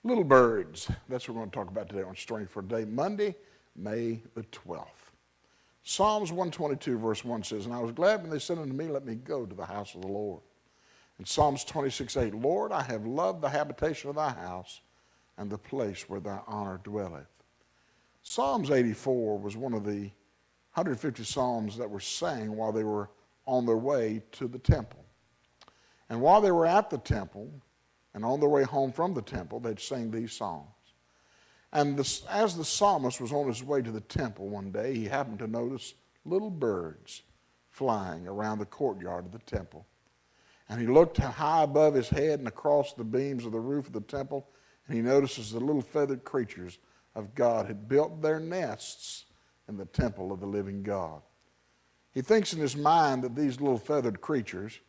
Little birds. That's what we're going to talk about today on Strength for Today, Monday, May the 12th. Psalms 122 verse 1 says, "And I was glad when they said unto me, let me go to the house of the Lord." And Psalms 26:8, "Lord, I have loved the habitation of thy house and the place where thy honor dwelleth." Psalms 84 was one of the 150 psalms that were sang while they were on their way to the temple. And while they were at the temple and on their way home from the temple, they'd sing these songs. And as the psalmist was on his way to the temple one day, he happened to notice little birds flying around the courtyard of the temple. And he looked high above his head and across the beams of the roof of the temple, and he notices the little feathered creatures of God had built their nests in the temple of the living God. He thinks in his mind that these little feathered creatures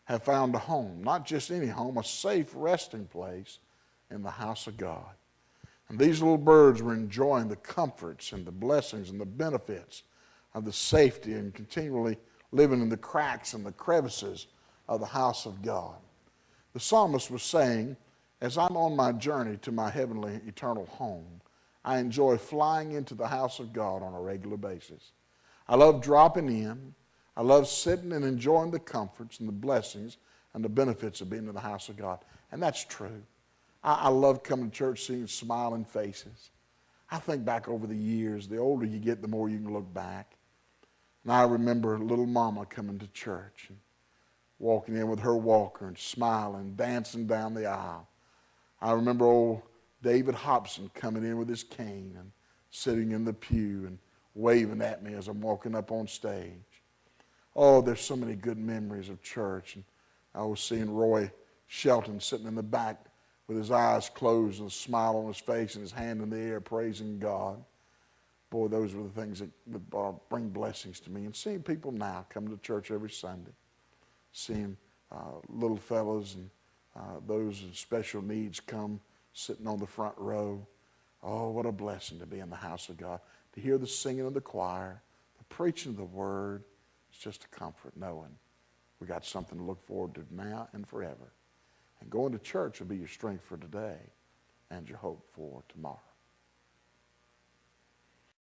have found a home, not just any home, a safe resting place in the house of God. And these little birds were enjoying the comforts and the blessings and the benefits of the safety and continually living in the cracks and the crevices of the house of God. The psalmist was saying, as I'm on my journey to my heavenly eternal home, I enjoy flying into the house of God on a regular basis. I love dropping in. I love sitting and enjoying the comforts and the blessings and the benefits of being in the house of God. And that's true. I love coming to church, seeing smiling faces. I think back over the years, the older you get, the more you can look back. And I remember little mama coming to church and walking in with her walker and smiling, dancing down the aisle. I remember old David Hobson coming in with his cane and sitting in the pew and waving at me as I'm walking up on stage. Oh, there's so many good memories of church. And I was seeing Roy Shelton sitting in the back with his eyes closed and a smile on his face and his hand in the air praising God. Boy, those were the things that would bring blessings to me. And seeing people now come to church every Sunday, seeing little fellows and those with special needs come sitting on the front row. Oh, what a blessing to be in the house of God. To hear the singing of the choir, the preaching of the word. It's just a comfort knowing we got something to look forward to now and forever. And going to church will be your strength for today and your hope for tomorrow.